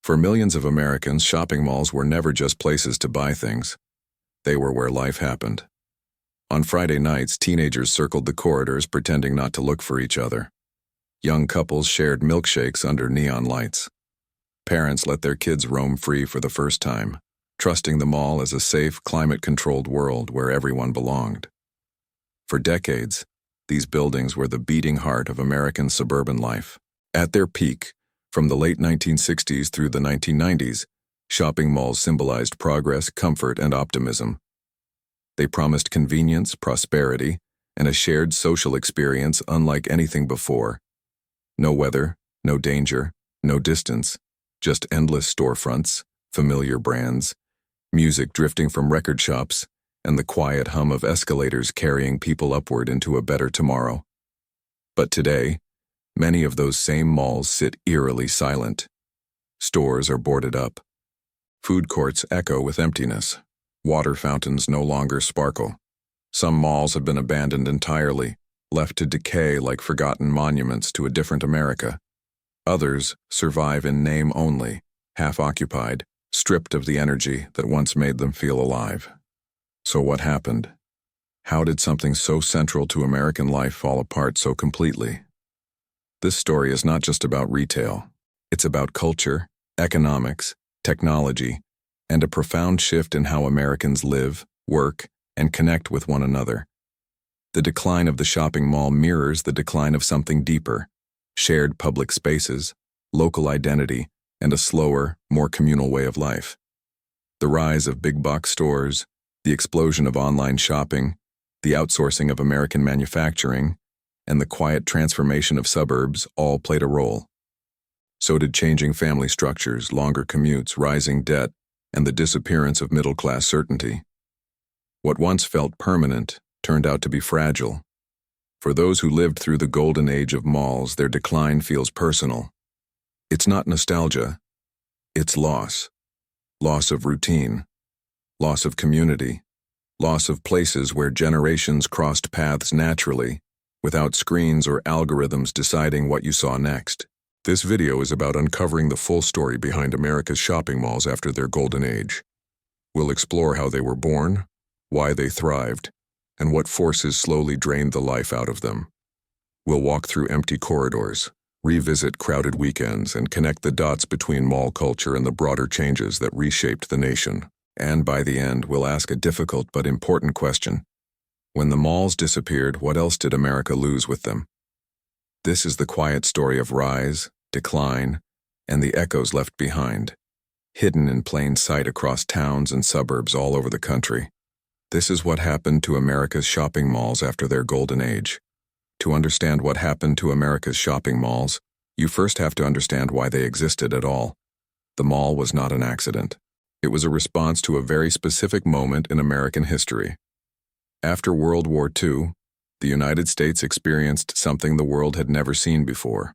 For millions of Americans, shopping malls were never just places to buy things. They were where life happened. On Friday nights, teenagers circled the corridors pretending not to look for each other. Young couples shared milkshakes under neon lights. Parents let their kids roam free for the first time, trusting the mall as a safe, climate-controlled world where everyone belonged. For decades, these buildings were the beating heart of American suburban life. At their peak, from the late 1960s through the 1990s, shopping malls symbolized progress, comfort, and optimism. They promised convenience, prosperity, and a shared social experience unlike anything before. No weather, no danger, no distance, just endless storefronts, familiar brands, music drifting from record shops, and the quiet hum of escalators carrying people upward into a better tomorrow. But today, many of those same malls sit eerily silent. Stores are boarded up. Food courts echo with emptiness. Water fountains no longer sparkle. Some malls have been abandoned entirely, left to decay like forgotten monuments to a different America. Others survive in name only, half-occupied, stripped of the energy that once made them feel alive. So what happened? How did something so central to American life fall apart so completely? This story is not just about retail. It's about culture, economics, technology, and a profound shift in how Americans live, work, and connect with one another. The decline of the shopping mall mirrors the decline of something deeper: shared public spaces, local identity, and a slower, more communal way of life. The rise of big-box stores, the explosion of online shopping, the outsourcing of American manufacturing, and the quiet transformation of suburbs all played a role. So did changing family structures, longer commutes, rising debt, and the disappearance of middle-class certainty. What once felt permanent turned out to be fragile. For those who lived through the golden age of malls, their decline feels personal. It's not nostalgia, it's loss. Loss of routine, loss of community, loss of places where generations crossed paths naturally, without screens or algorithms deciding what you saw next. This video is about uncovering the full story behind America's shopping malls after their golden age. We'll explore how they were born, why they thrived, and what forces slowly drained the life out of them. We'll walk through empty corridors, revisit crowded weekends, and connect the dots between mall culture and the broader changes that reshaped the nation. And by the end, we'll ask a difficult but important question. When the malls disappeared, what else did America lose with them? This is the quiet story of rise, decline, and the echoes left behind, hidden in plain sight across towns and suburbs all over the country. This is what happened to America's shopping malls after their golden age. To understand what happened to America's shopping malls, you first have to understand why they existed at all. The mall was not an accident. It was a response to a very specific moment in American history. After World War II, the United States experienced something the world had never seen before: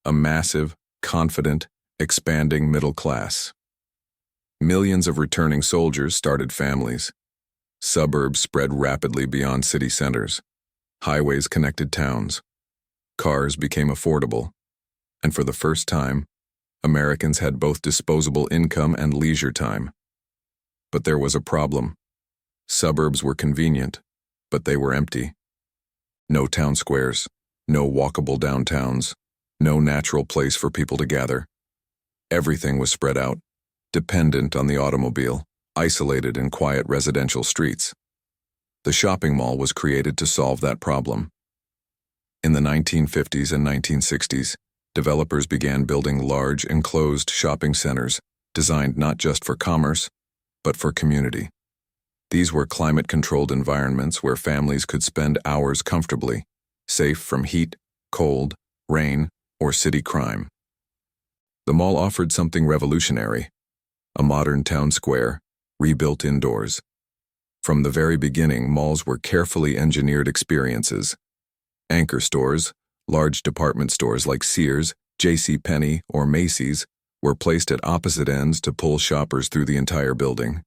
a massive, confident, expanding middle class. Millions of returning soldiers started families. Suburbs spread rapidly beyond city centers. Highways connected towns. Cars became affordable. And for the first time, Americans had both disposable income and leisure time. But there was a problem. Suburbs were convenient, but they were empty. No town squares, no walkable downtowns, no natural place for people to gather. Everything was spread out, dependent on the automobile, isolated in quiet residential streets. The shopping mall was created to solve that problem. In the 1950s and 1960s, developers began building large, enclosed shopping centers designed not just for commerce, but for community. These were climate-controlled environments where families could spend hours comfortably, safe from heat, cold, rain, or city crime. The mall offered something revolutionary: a modern town square, rebuilt indoors. From the very beginning, malls were carefully engineered experiences. Anchor stores, large department stores like Sears, JCPenney, or Macy's, were placed at opposite ends to pull shoppers through the entire building.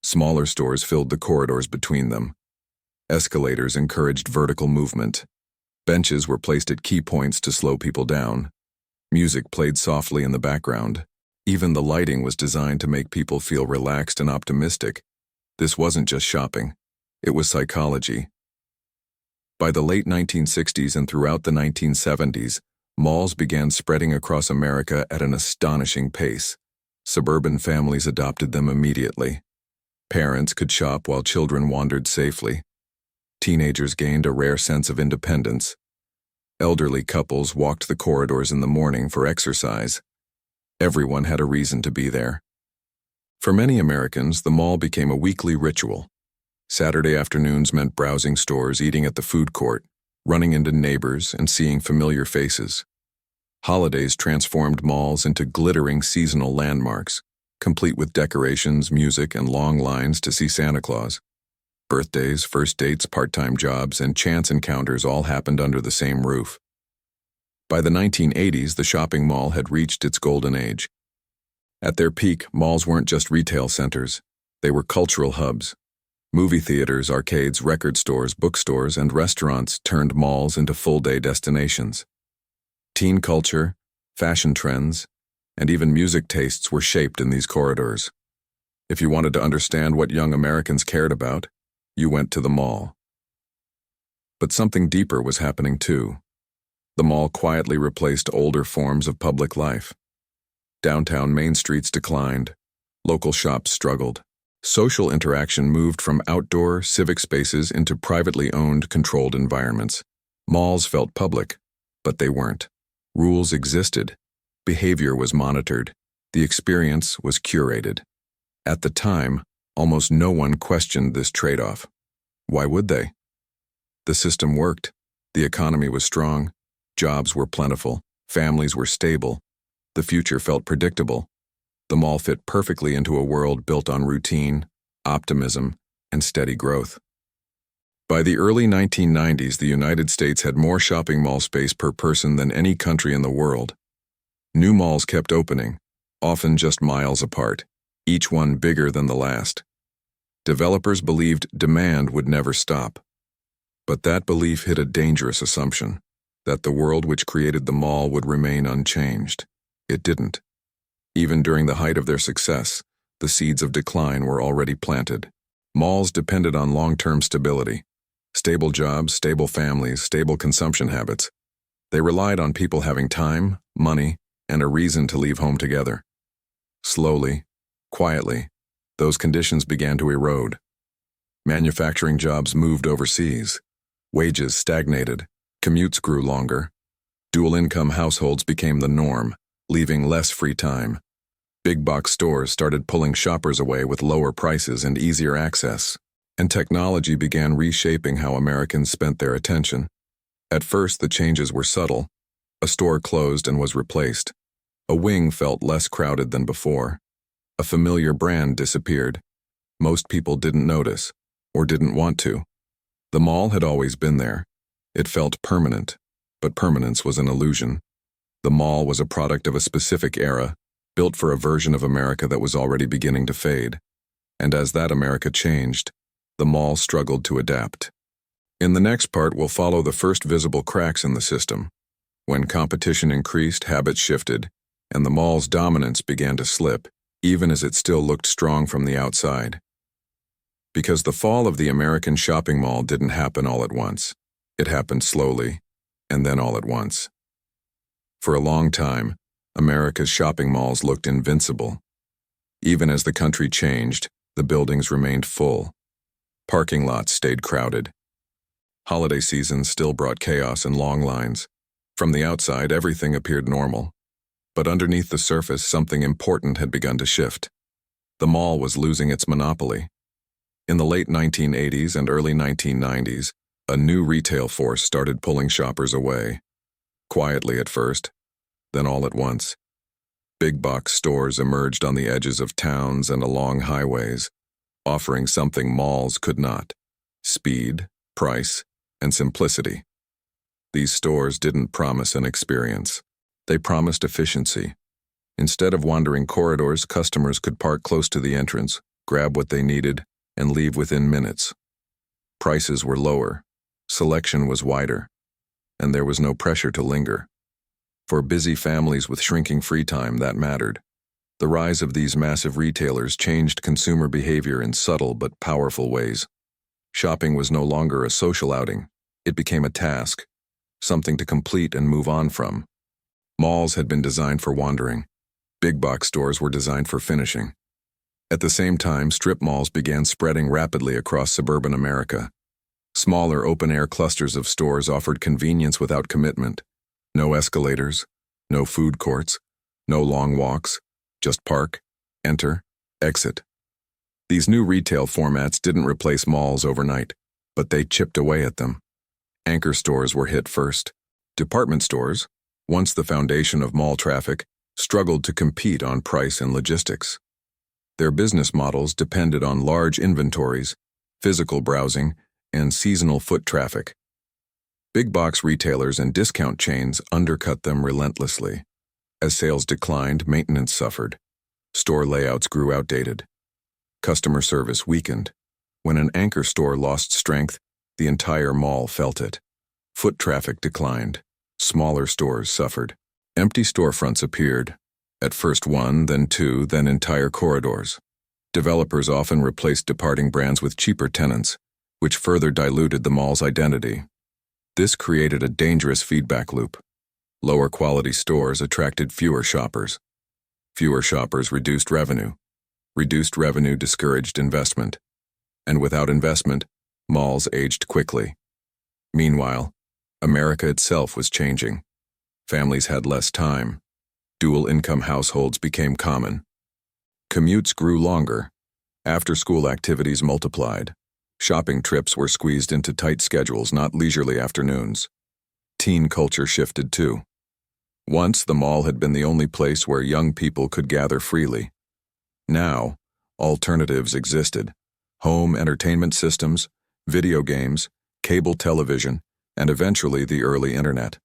Smaller stores filled the corridors between them. Escalators encouraged vertical movement. Benches were placed at key points to slow people down. Music played softly in the background. Even the lighting was designed to make people feel relaxed and optimistic. This wasn't just shopping. It was psychology. By the late 1960s and throughout the 1970s, malls began spreading across America at an astonishing pace. Suburban families adopted them immediately. Parents could shop while children wandered safely. Teenagers gained a rare sense of independence. Elderly couples walked the corridors in the morning for exercise. Everyone had a reason to be there. For many Americans, the mall became a weekly ritual. Saturday afternoons meant browsing stores, eating at the food court, running into neighbors, and seeing familiar faces. Holidays transformed malls into glittering seasonal landmarks, complete with decorations, music, and long lines to see Santa Claus. Birthdays, first dates, part-time jobs, and chance encounters all happened under the same roof. By the 1980s, the shopping mall had reached its golden age. At their peak, malls weren't just retail centers. They were cultural hubs. Movie theaters, arcades, record stores, bookstores, and restaurants turned malls into full-day destinations. Teen culture, fashion trends, and even music tastes were shaped in these corridors. If you wanted to understand what young Americans cared about, you went to the mall. But something deeper was happening too. The mall quietly replaced older forms of public life. Downtown main streets declined. Local shops struggled. Social interaction moved from outdoor, civic spaces into privately owned, controlled environments. Malls felt public, but they weren't. Rules existed. Behavior was monitored. The experience was curated. At the time, almost no one questioned this trade-off. Why would they? The system worked. The economy was strong. Jobs were plentiful. Families were stable. The future felt predictable. The mall fit perfectly into a world built on routine, optimism, and steady growth. By the early 1990s, the United States had more shopping mall space per person than any country in the world. New malls kept opening, often just miles apart, each one bigger than the last. Developers believed demand would never stop. But that belief hid a dangerous assumption, that the world which created the mall would remain unchanged. It didn't. Even during the height of their success, the seeds of decline were already planted. Malls depended on long-term stability. Stable jobs, stable families, stable consumption habits. They relied on people having time, money, and a reason to leave home together. Slowly, quietly, those conditions began to erode. Manufacturing jobs moved overseas. Wages stagnated. Commutes grew longer. Dual-income households became the norm, leaving less free time. Big-box stores started pulling shoppers away with lower prices and easier access, and technology began reshaping how Americans spent their attention. At first, the changes were subtle. A store closed and was replaced. A wing felt less crowded than before. A familiar brand disappeared. Most people didn't notice, or didn't want to. The mall had always been there. It felt permanent, but permanence was an illusion. The mall was a product of a specific era, built for a version of America that was already beginning to fade. And as that America changed, the mall struggled to adapt. In the next part, we'll follow the first visible cracks in the system. When competition increased, habits shifted, and the mall's dominance began to slip, even as it still looked strong from the outside. Because the fall of the American shopping mall didn't happen all at once. It happened slowly, and then all at once. For a long time, America's shopping malls looked invincible. Even as the country changed, the buildings remained full. Parking lots stayed crowded. Holiday seasons still brought chaos and long lines. From the outside, everything appeared normal. But underneath the surface, something important had begun to shift. The mall was losing its monopoly. In the late 1980s and early 1990s, a new retail force started pulling shoppers away. Quietly at first, then all at once. Big box stores emerged on the edges of towns and along highways, offering something malls could not: speed, price, and simplicity. These stores didn't promise an experience. They promised efficiency. Instead of wandering corridors, customers could park close to the entrance, grab what they needed, and leave within minutes. Prices were lower, selection was wider, and there was no pressure to linger. For busy families with shrinking free time, that mattered. The rise of these massive retailers changed consumer behavior in subtle but powerful ways. Shopping was no longer a social outing. It became a task, something to complete and move on from. Malls had been designed for wandering. Big box stores were designed for finishing. At the same time, strip malls began spreading rapidly across suburban America. Smaller open-air clusters of stores offered convenience without commitment. No escalators, no food courts, no long walks, just park, enter, exit. These new retail formats didn't replace malls overnight, but they chipped away at them. Anchor stores were hit first. Department stores, once the foundation of mall traffic, struggled to compete on price and logistics. Their business models depended on large inventories, physical browsing, and seasonal foot traffic. Big box retailers and discount chains undercut them relentlessly. As sales declined, maintenance suffered. Store layouts grew outdated. Customer service weakened. When an anchor store lost strength, the entire mall felt it. Foot traffic declined. Smaller stores suffered. Empty storefronts appeared. At first one, then two, then entire corridors. Developers often replaced departing brands with cheaper tenants, which further diluted the mall's identity. This created a dangerous feedback loop. Lower quality stores attracted fewer shoppers. Fewer shoppers reduced revenue. Reduced revenue discouraged investment. And without investment, malls aged quickly. Meanwhile, America itself was changing. Families had less time. Dual-income households became common. Commutes grew longer. After-school activities multiplied. Shopping trips were squeezed into tight schedules, not leisurely afternoons. Teen culture shifted too. Once, the mall had been the only place where young people could gather freely. Now, alternatives existed. Home entertainment systems, video games, cable television, and eventually the early internet.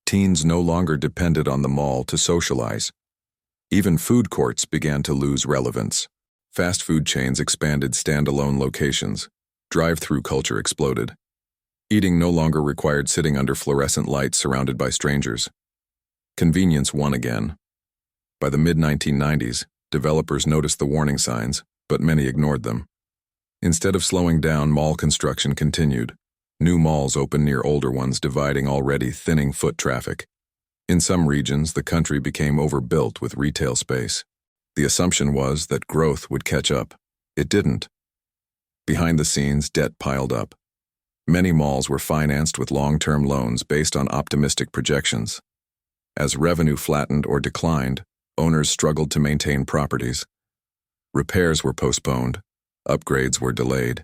Teens no longer depended on the mall to socialize. Even food courts began to lose relevance. Fast food chains expanded standalone locations. Drive-through culture exploded. Eating no longer required sitting under fluorescent lights surrounded by strangers. Convenience won again. By the mid-1990s, developers noticed the warning signs, but many ignored them. Instead of slowing down, mall construction continued. New malls opened near older ones, dividing already thinning foot traffic. In some regions, the country became overbuilt with retail space. The assumption was that growth would catch up. It didn't. Behind the scenes, debt piled up. Many malls were financed with long-term loans based on optimistic projections. As revenue flattened or declined, owners struggled to maintain properties. Repairs were postponed. Upgrades were delayed.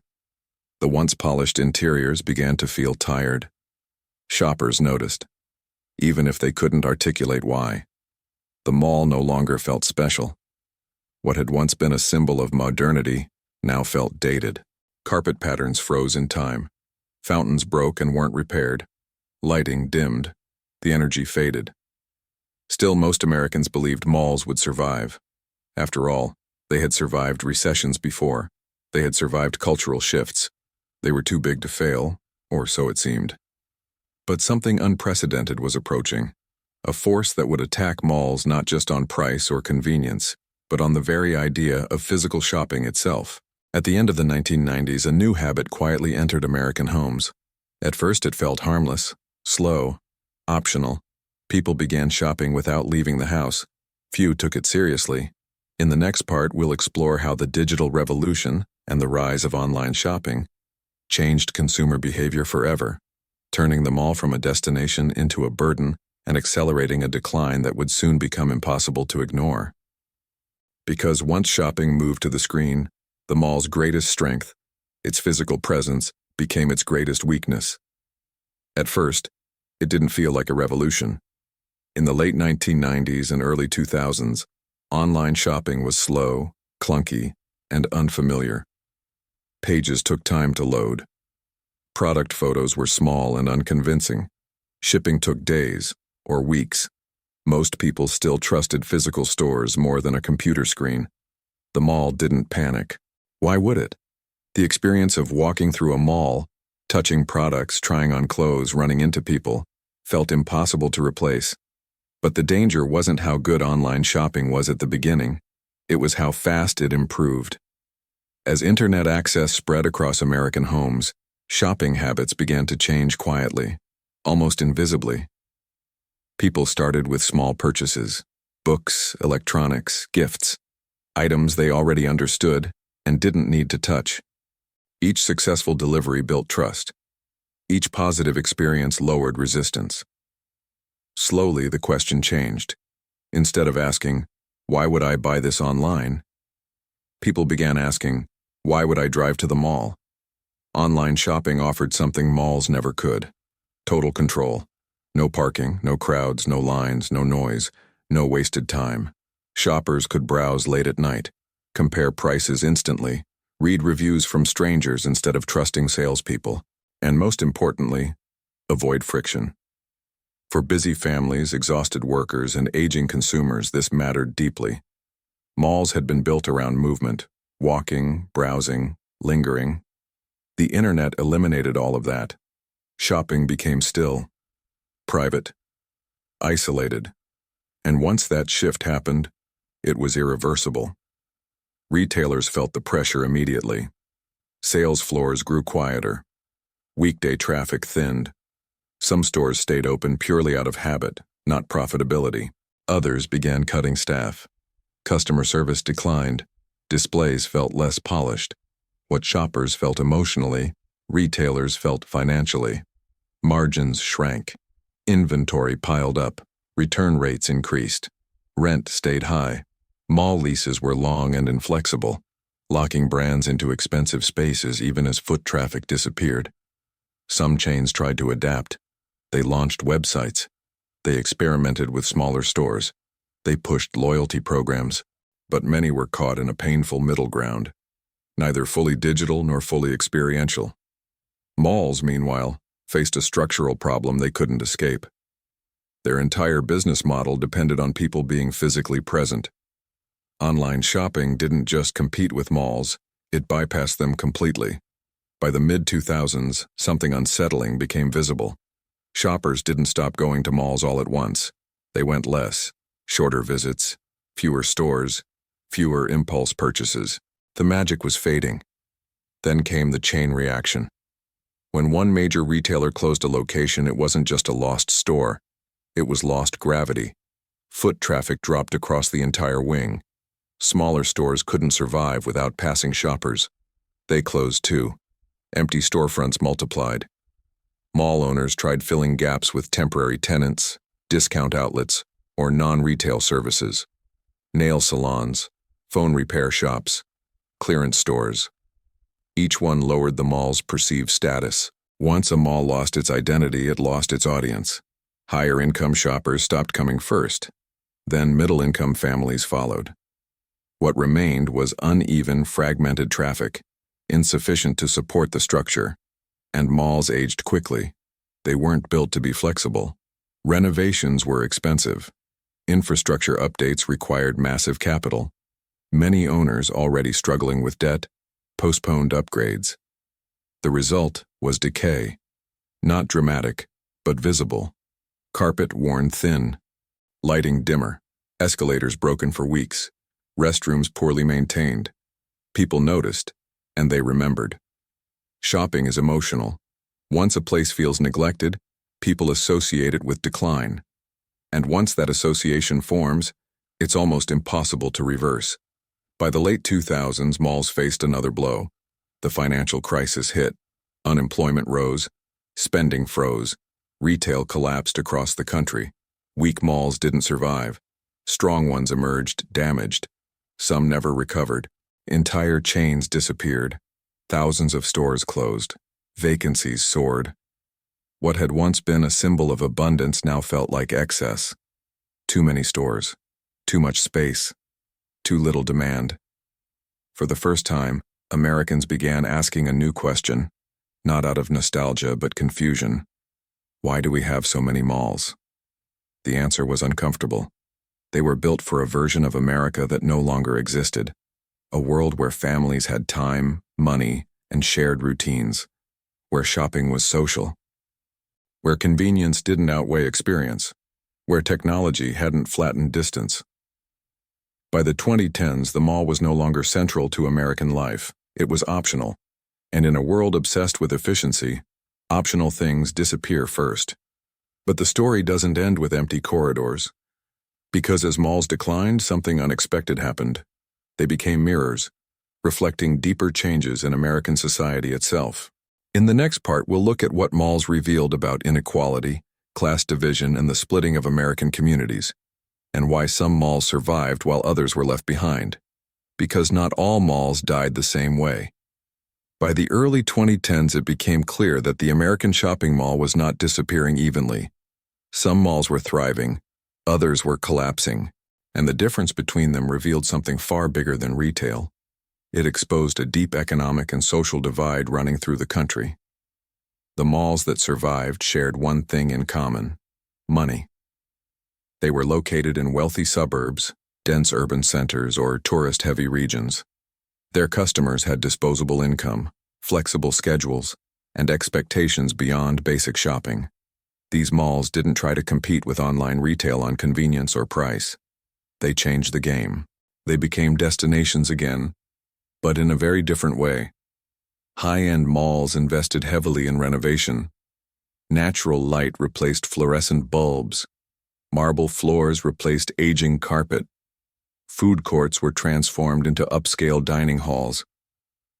The once polished interiors began to feel tired. Shoppers noticed, even if they couldn't articulate why. The mall no longer felt special. What had once been a symbol of modernity now felt dated. Carpet patterns froze in time. Fountains broke and weren't repaired. Lighting dimmed. The energy faded. Still, most Americans believed malls would survive. After all, they had survived recessions before. They had survived cultural shifts. They were too big to fail, or so it seemed. But something unprecedented was approaching, a force that would attack malls not just on price or convenience, but on the very idea of physical shopping itself. At the end of the 1990s, a new habit quietly entered American homes. At first it felt harmless, slow, optional. People began shopping without leaving the house. Few took it seriously. In the next part, we'll explore how the digital revolution and the rise of online shopping changed consumer behavior forever, turning the mall from a destination into a burden and accelerating a decline that would soon become impossible to ignore. Because once shopping moved to the screen, the mall's greatest strength, its physical presence, became its greatest weakness. At first, it didn't feel like a revolution. In the late 1990s and early 2000s, online shopping was slow, clunky, and unfamiliar. Pages took time to load. Product photos were small and unconvincing. Shipping took days or weeks. Most people still trusted physical stores more than a computer screen. The mall didn't panic. Why would it? The experience of walking through a mall, touching products, trying on clothes, running into people, felt impossible to replace. But the danger wasn't how good online shopping was at the beginning, it was how fast it improved. As internet access spread across American homes, shopping habits began to change quietly, almost invisibly. People started with small purchases: books, electronics, gifts, items they already understood and didn't need to touch. Each successful delivery built trust. Each positive experience lowered resistance. Slowly, the question changed. Instead of asking, "Why would I buy this online?" people began asking, "Why would I drive to the mall?" Online shopping offered something malls never could: total control. No parking, no crowds, no lines, no noise, no wasted time. Shoppers could browse late at night, compare prices instantly, read reviews from strangers instead of trusting salespeople, and most importantly, avoid friction. For busy families, exhausted workers, and aging consumers, this mattered deeply. Malls had been built around movement: walking, browsing, lingering. The internet eliminated all of that. Shopping became still, private, isolated. And once that shift happened, it was irreversible. Retailers felt the pressure immediately. Sales floors grew quieter. Weekday traffic thinned. Some stores stayed open purely out of habit, not profitability. Others began cutting staff. Customer service declined. Displays felt less polished. What shoppers felt emotionally, retailers felt financially. Margins shrank. Inventory piled up. Return rates increased. Rent stayed high. Mall leases were long and inflexible, locking brands into expensive spaces even as foot traffic disappeared. Some chains tried to adapt. They launched websites. They experimented with smaller stores. They pushed loyalty programs. But many were caught in a painful middle ground, neither fully digital nor fully experiential. Malls, meanwhile, faced a structural problem they couldn't escape. Their entire business model depended on people being physically present. Online shopping didn't just compete with malls, it bypassed them completely. By the mid-2000s, something unsettling became visible. Shoppers didn't stop going to malls all at once. They went less: shorter visits, fewer stores, fewer impulse purchases. The magic was fading. Then came the chain reaction. When one major retailer closed a location, it wasn't just a lost store. It was lost gravity. Foot traffic dropped across the entire wing. Smaller stores couldn't survive without passing shoppers. They closed too. Empty storefronts multiplied. Mall owners tried filling gaps with temporary tenants, discount outlets, or non-retail services. Nail salons, phone repair shops, clearance stores. Each one lowered the mall's perceived status. Once a mall lost its identity, it lost its audience. Higher income shoppers stopped coming first. Then middle-income families followed. What remained was uneven, fragmented traffic, insufficient to support the structure. And malls aged quickly. They weren't built to be flexible. Renovations were expensive. Infrastructure updates required massive capital. Many owners, already struggling with debt, postponed upgrades. The result was decay. Not dramatic, but visible. Carpet worn thin. Lighting dimmer. Escalators broken for weeks. Restrooms poorly maintained. People noticed, and they remembered. Shopping is emotional. Once a place feels neglected, people associate it with decline. And once that association forms, it's almost impossible to reverse. By the late 2000s, malls faced another blow. The financial crisis hit. Unemployment rose. Spending froze. Retail collapsed across the country. Weak malls didn't survive. Strong ones emerged, damaged. Some never recovered. Entire chains disappeared. Thousands of stores closed. Vacancies soared. What had once been a symbol of abundance now felt like excess. Too many stores. Too much space. Too little demand. For the first time, Americans began asking a new question, not out of nostalgia but confusion. Why do we have so many malls? The answer was uncomfortable. They were built for a version of America that no longer existed. A world where families had time, money, and shared routines. Where shopping was social. Where convenience didn't outweigh experience. where technology hadn't flattened distance. By the 2010s, the mall was no longer central to American life. It was optional. And in a world obsessed with efficiency, optional things disappear first. But the story doesn't end with empty corridors. Because as malls declined, something unexpected happened. They became mirrors, reflecting deeper changes in American society itself. In the next part, we'll look at what malls revealed about inequality, class division, and the splitting of American communities, and why some malls survived while others were left behind. Because not all malls died the same way. By the early 2010s, it became clear that the American shopping mall was not disappearing evenly. Some malls were thriving, others were collapsing, and the difference between them revealed something far bigger than retail. It exposed a deep economic and social divide running through the country. The malls that survived shared one thing in common: money. They were located in wealthy suburbs, dense urban centers, or tourist-heavy regions. Their customers had disposable income, flexible schedules, and expectations beyond basic shopping. These malls didn't try to compete with online retail on convenience or price. They changed the game. They became destinations again, but in a very different way. High-end malls invested heavily in renovation. Natural light replaced fluorescent bulbs. Marble floors replaced aging carpet. Food courts were transformed into upscale dining halls.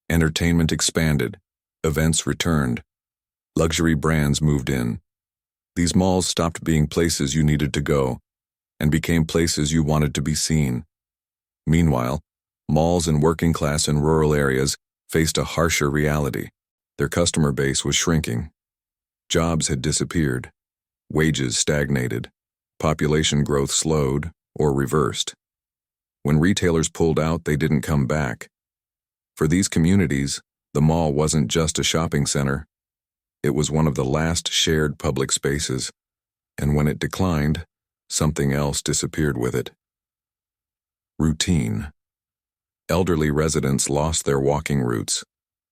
Entertainment expanded. Events returned. Luxury brands moved in. These malls stopped being places you needed to go and became places you wanted to be seen. Meanwhile, malls in working-class and rural areas faced a harsher reality. Their customer base was shrinking. Jobs had disappeared. Wages stagnated. Population growth slowed or reversed. When retailers pulled out, they didn't come back. For these communities, the mall wasn't just a shopping center. It was one of the last shared public spaces, and when it declined, something else disappeared with it. Routine. Elderly residents lost their walking routes.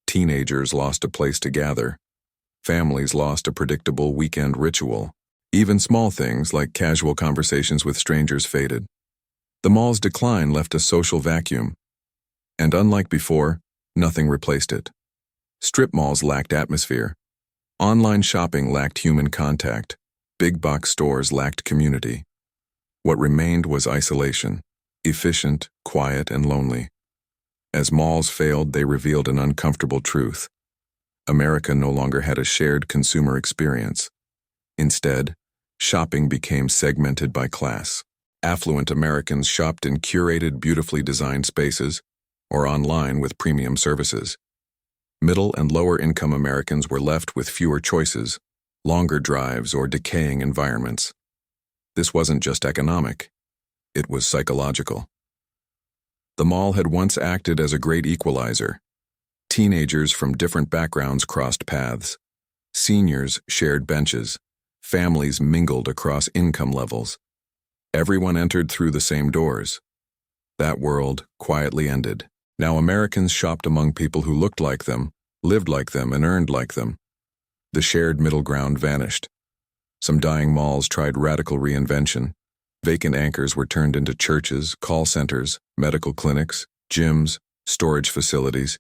Teenagers lost a place to gather. Families lost a predictable weekend ritual. Even small things like casual conversations with strangers faded. The mall's decline left a social vacuum, and unlike before, nothing replaced it. Strip malls lacked atmosphere. Online shopping lacked human contact. Big box stores lacked community. What remained was isolation, efficient, quiet, and lonely. As malls failed, they revealed an uncomfortable truth. America no longer had a shared consumer experience. Instead, shopping became segmented by class. Affluent Americans shopped in curated, beautifully designed spaces, or online with premium services. Middle and lower-income Americans were left with fewer choices, longer drives, or decaying environments. This wasn't just economic. It was psychological. The mall had once acted as a great equalizer. Teenagers from different backgrounds crossed paths. Seniors shared benches. Families mingled across income levels. Everyone entered through the same doors. That world quietly ended. Now Americans shopped among people who looked like them, lived like them, and earned like them. The shared middle ground vanished. Some dying malls tried radical reinvention. Vacant anchors were turned into churches, call centers, medical clinics, gyms, storage facilities,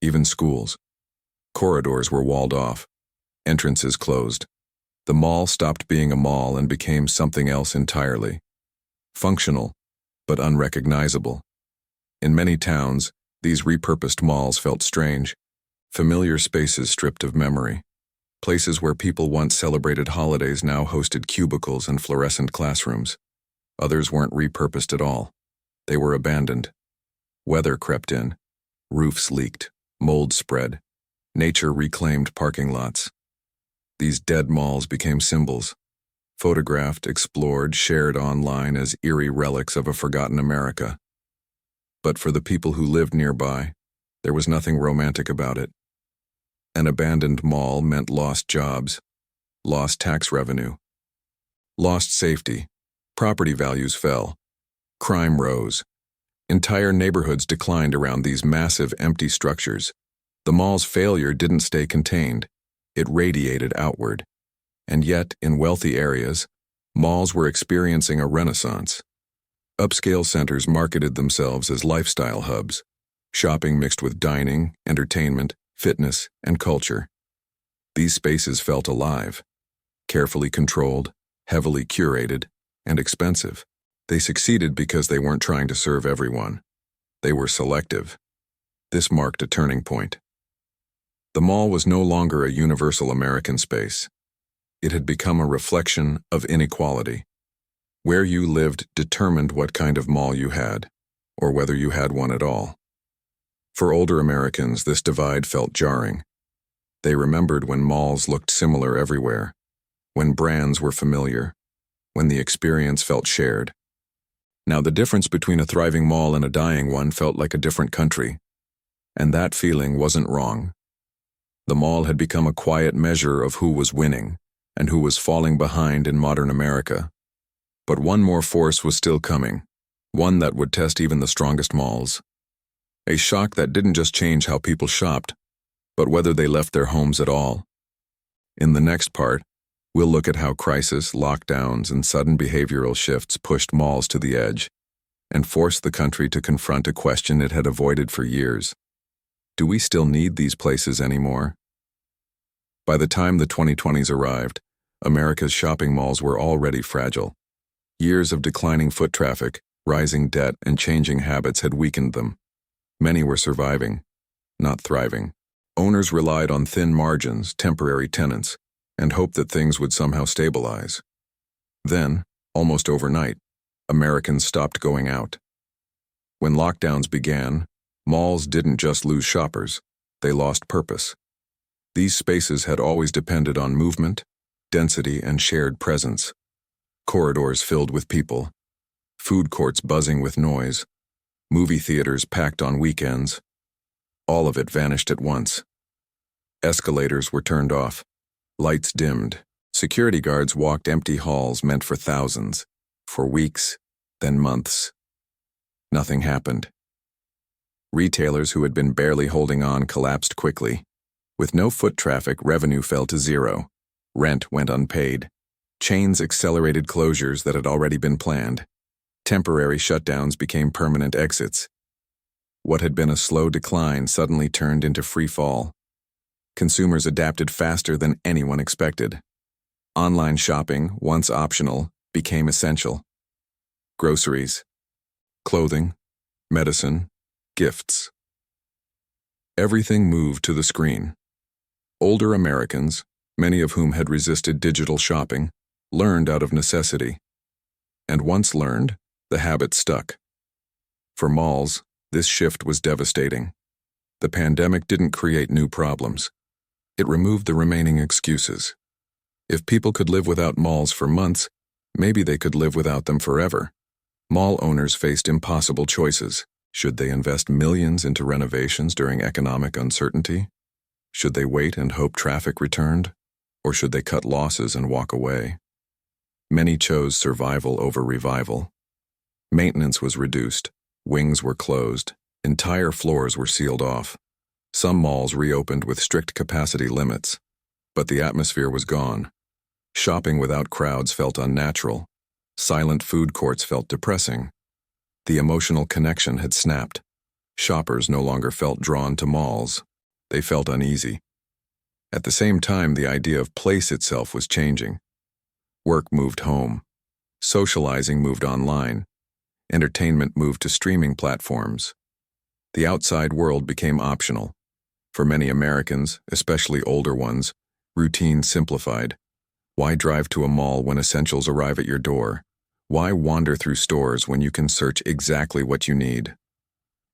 even schools. Corridors were walled off. Entrances closed. The mall stopped being a mall and became something else entirely. Functional, but unrecognizable. In many towns, these repurposed malls felt strange. Familiar spaces stripped of memory. Places where people once celebrated holidays now hosted cubicles and fluorescent classrooms. Others weren't repurposed at all. They were abandoned. Weather crept in. Roofs leaked. Mold spread. Nature reclaimed parking lots. These dead malls became symbols. Photographed, explored, shared online as eerie relics of a forgotten America. But for the people who lived nearby, there was nothing romantic about it. An abandoned mall meant lost jobs, lost tax revenue, lost safety, property values fell, crime rose. Entire neighborhoods declined around these massive empty structures. The mall's failure didn't stay contained. It radiated outward. And yet, in wealthy areas, Malls were experiencing a renaissance. Upscale centers marketed themselves as lifestyle hubs, shopping mixed with dining, entertainment, fitness, and culture. These spaces felt alive, carefully controlled, heavily curated, and expensive. They succeeded because they weren't trying to serve everyone. They were selective. This marked a turning point. The mall was no longer a universal American space. It had become a reflection of inequality. Where you lived determined what kind of mall you had, or whether you had one at all. For older Americans, this divide felt jarring. They remembered when malls looked similar everywhere, when brands were familiar, when the experience felt shared. Now, the difference between a thriving mall and a dying one felt like a different country, and that feeling wasn't wrong. The mall had become a quiet measure of who was winning and who was falling behind in modern America. But one more force was still coming, one that would test even the strongest malls. A shock that didn't just change how people shopped, but whether they left their homes at all. In the next part, we'll look at how crisis, lockdowns, and sudden behavioral shifts pushed malls to the edge and forced the country to confront a question it had avoided for years. Do we still need these places anymore? By the time the 2020s arrived, America's shopping malls were already fragile. Years of declining foot traffic, rising debt, and changing habits had weakened them. Many were surviving, not thriving. Owners relied on thin margins, temporary tenants, and hoped that things would somehow stabilize. Then, almost overnight, Americans stopped going out. When lockdowns began, malls didn't just lose shoppers, they lost purpose. These spaces had always depended on movement, density, and shared presence. Corridors filled with people, food courts buzzing with noise, movie theaters packed on weekends. All of it vanished at once. Escalators were turned off, lights dimmed, security guards walked empty halls meant for thousands. For weeks, then months. Nothing happened. Retailers who had been barely holding on collapsed quickly. With no foot traffic, revenue fell to zero. Rent went unpaid. Chains accelerated closures that had already been planned. Temporary shutdowns became permanent exits. What had been a slow decline suddenly turned into free fall. Consumers adapted faster than anyone expected. Online shopping, once optional, became essential. Groceries, clothing, medicine, gifts. Everything moved to the screen. Older Americans, many of whom had resisted digital shopping, learned out of necessity. And once learned, the habit stuck. For malls, this shift was devastating. The pandemic didn't create new problems. It removed the remaining excuses. If people could live without malls for months, maybe they could live without them forever. Mall owners faced impossible choices. Should they invest millions into renovations during economic uncertainty? Should they wait and hope traffic returned? Or should they cut losses and walk away? Many chose survival over revival. Maintenance was reduced, wings were closed, entire floors were sealed off. Some malls reopened with strict capacity limits, but the atmosphere was gone. Shopping without crowds felt unnatural. Silent food courts felt depressing. The emotional connection had snapped. Shoppers no longer felt drawn to malls. They felt uneasy. At the same time, the idea of place itself was changing. Work moved home. Socializing moved online. Entertainment moved to streaming platforms. The outside world became optional. For many Americans, especially older ones, routine simplified. Why drive to a mall when essentials arrive at your door? Why wander through stores when you can search exactly what you need?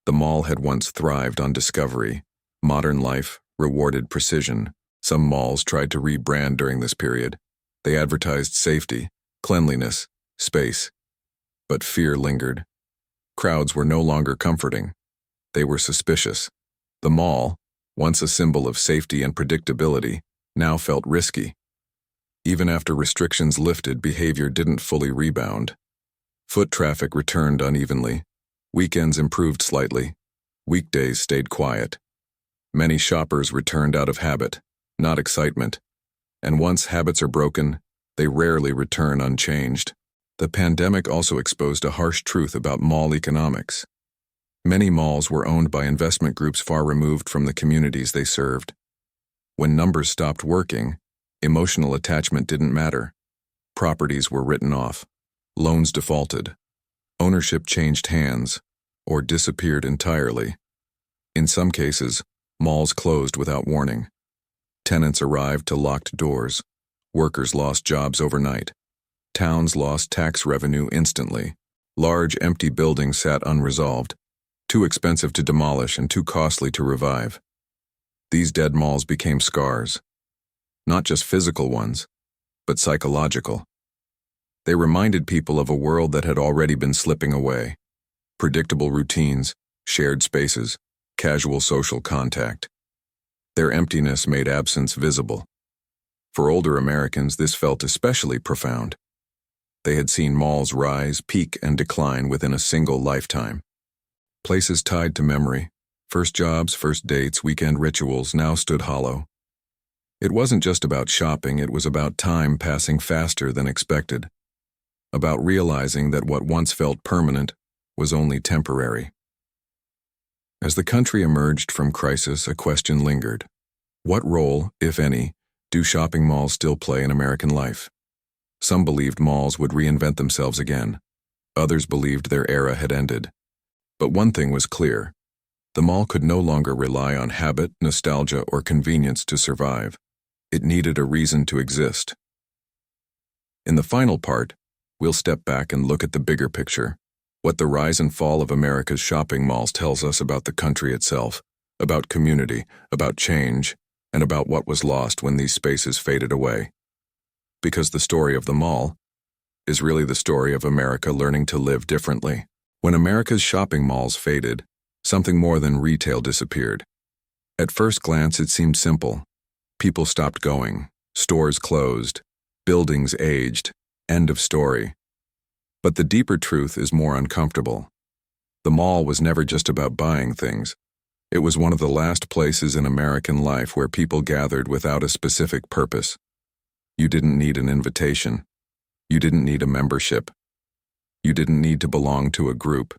The mall had once thrived on discovery. Modern life rewarded precision. Some malls tried to rebrand during this period. They advertised safety, cleanliness, space. But fear lingered. Crowds were no longer comforting. They were suspicious. The mall, once a symbol of safety and predictability, now felt risky. Even after restrictions lifted, behavior didn't fully rebound. Foot traffic returned unevenly. Weekends improved slightly. Weekdays stayed quiet. Many shoppers returned out of habit, not excitement. And once habits are broken, They rarely return unchanged. The pandemic also exposed a harsh truth about mall economics. Many malls were owned by investment groups far removed from the communities they served. When numbers stopped working, emotional attachment didn't matter. Properties were written off. Loans defaulted. Ownership changed hands, or disappeared entirely. In some cases, malls closed without warning. Tenants arrived to locked doors. Workers lost jobs overnight. Towns lost tax revenue instantly. Large empty buildings sat unresolved, too expensive to demolish and too costly to revive. These dead malls became scars, not just physical ones, but psychological. They reminded people of a world that had already been slipping away. Predictable routines, shared spaces, casual social contact. Their emptiness made absence visible. For older Americans, this felt especially profound. They had seen malls rise, peak, and decline within a single lifetime. Places tied to memory, first jobs, first dates, weekend rituals, now stood hollow. It wasn't just about shopping, it was about time passing faster than expected. About realizing that what once felt permanent was only temporary. As the country emerged from crisis, a question lingered. What role, if any, do shopping malls still play in American life? Some believed malls would reinvent themselves again. Others believed their era had ended. But one thing was clear. The mall could no longer rely on habit, nostalgia, or convenience to survive. It needed a reason to exist. In the final part, we'll step back and look at the bigger picture, what the rise and fall of America's shopping malls tells us about the country itself, about community, about change, and about what was lost when these spaces faded away. Because the story of the mall is really the story of America learning to live differently. When America's shopping malls faded, something more than retail disappeared. At first glance, it seemed simple. People stopped going, stores closed, buildings aged, end of story. But the deeper truth is more uncomfortable. The mall was never just about buying things. It was one of the last places in American life where people gathered without a specific purpose. You didn't need an invitation. You didn't need a membership. You didn't need to belong to a group.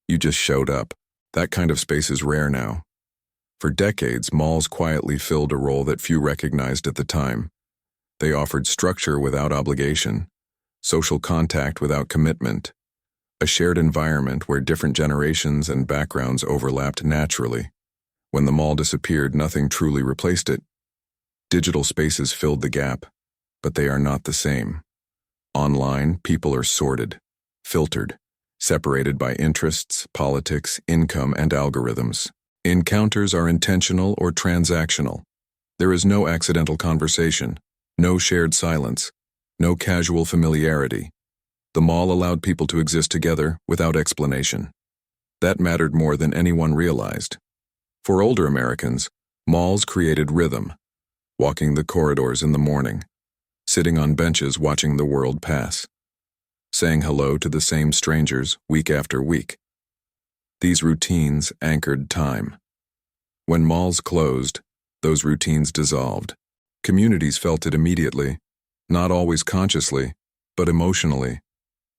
You just showed up. That kind of space is rare now. For decades, malls quietly filled a role that few recognized at the time. They offered structure without obligation, social contact without commitment, a shared environment where different generations and backgrounds overlapped naturally. When the mall disappeared, nothing truly replaced it. Digital spaces filled the gap, but they are not the same. Online, people are sorted, filtered, separated by interests, politics, income, and algorithms. Encounters are intentional or transactional. There is no accidental conversation, no shared silence, no casual familiarity. The mall allowed people to exist together without explanation. That mattered more than anyone realized. For older Americans, malls created rhythm, walking the corridors in the morning, sitting on benches watching the world pass, saying hello to the same strangers week after week. These routines anchored time. When malls closed, those routines dissolved. Communities felt it immediately, not always consciously, but emotionally.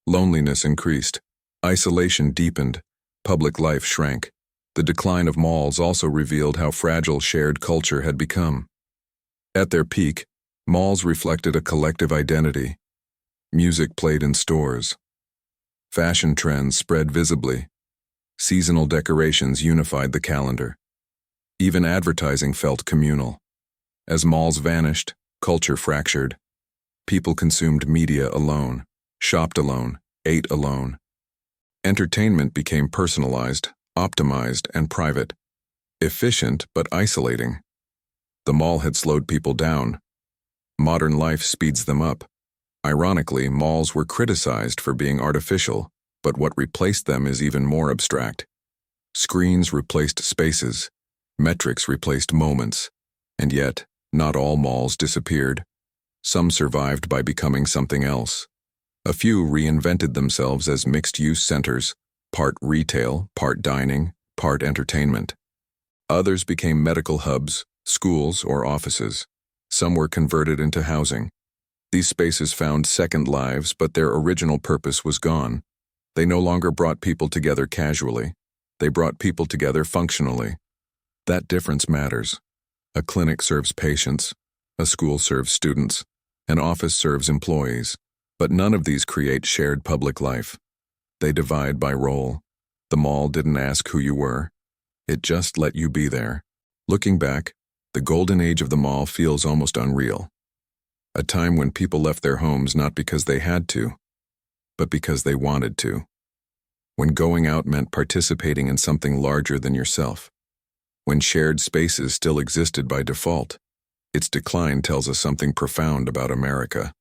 Loneliness increased. Isolation deepened. Public life shrank. The decline of malls also revealed how fragile shared culture had become. At their peak, malls reflected a collective identity. Music played in stores. Fashion trends spread visibly. Seasonal decorations unified the calendar. Even advertising felt communal. As malls vanished, culture fractured. People consumed media alone, shopped alone, ate alone. Entertainment became personalized, optimized, and private. Efficient but isolating. The mall had slowed people down. Modern life speeds them up. Ironically, malls were criticized for being artificial, but what replaced them is even more abstract. Screens replaced spaces. Metrics replaced moments. And yet, not all malls disappeared. Some survived by becoming something else. A few reinvented themselves as mixed-use centers, part retail, part dining, part entertainment. Others became medical hubs, schools, or offices. Some were converted into housing. These spaces found second lives, but their original purpose was gone. They no longer brought people together casually. They brought people together functionally. That difference matters. A clinic serves patients, a school serves students, an office serves employees, but none of these create shared public life. They divide by role. The mall didn't ask who you were. It just let you be there. Looking back, the golden age of the mall feels almost unreal. A time when people left their homes not because they had to, but because they wanted to. When going out meant participating in something larger than yourself. When shared spaces still existed by default. Its decline tells us something profound about America.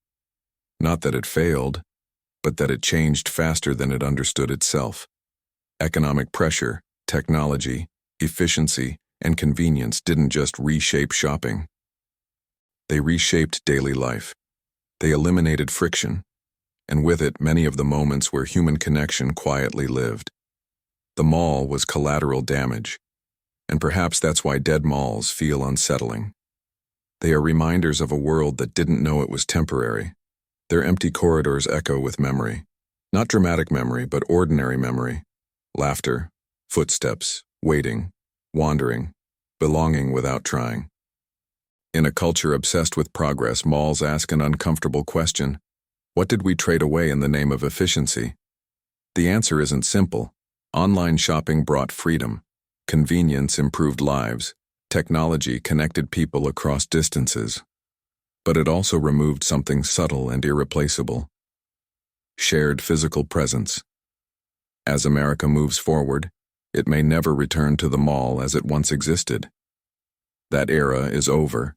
Not that it failed, but that it changed faster than it understood itself. Economic pressure, technology, efficiency, and convenience didn't just reshape shopping. They reshaped daily life. They eliminated friction, and with it many of the moments where human connection quietly lived. The mall was collateral damage, and perhaps that's why dead malls feel unsettling. They are reminders of a world that didn't know it was temporary. Their empty corridors echo with memory. Not dramatic memory, but ordinary memory. Laughter, footsteps, waiting, wandering, belonging without trying. In a culture obsessed with progress, malls ask an uncomfortable question. What did we trade away in the name of efficiency? The answer isn't simple. Online shopping brought freedom. Convenience improved lives. Technology connected people across distances. But it also removed something subtle and irreplaceable. Shared physical presence. As America moves forward, it may never return to the mall as it once existed. That era is over.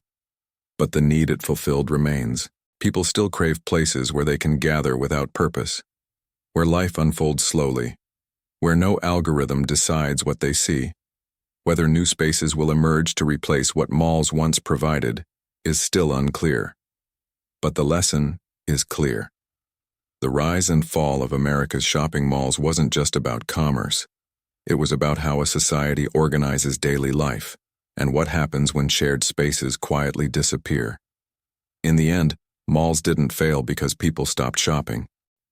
But the need it fulfilled remains. People still crave places where they can gather without purpose, where life unfolds slowly, where no algorithm decides what they see. Whether new spaces will emerge to replace what malls once provided is still unclear. But the lesson is clear. The rise and fall of America's shopping malls wasn't just about commerce. It was about how a society organizes daily life, and what happens when shared spaces quietly disappear. In the end, malls didn't fail because people stopped shopping.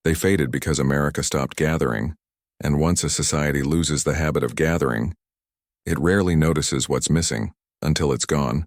They faded because America stopped gathering, and once a society loses the habit of gathering, it rarely notices what's missing until it's gone.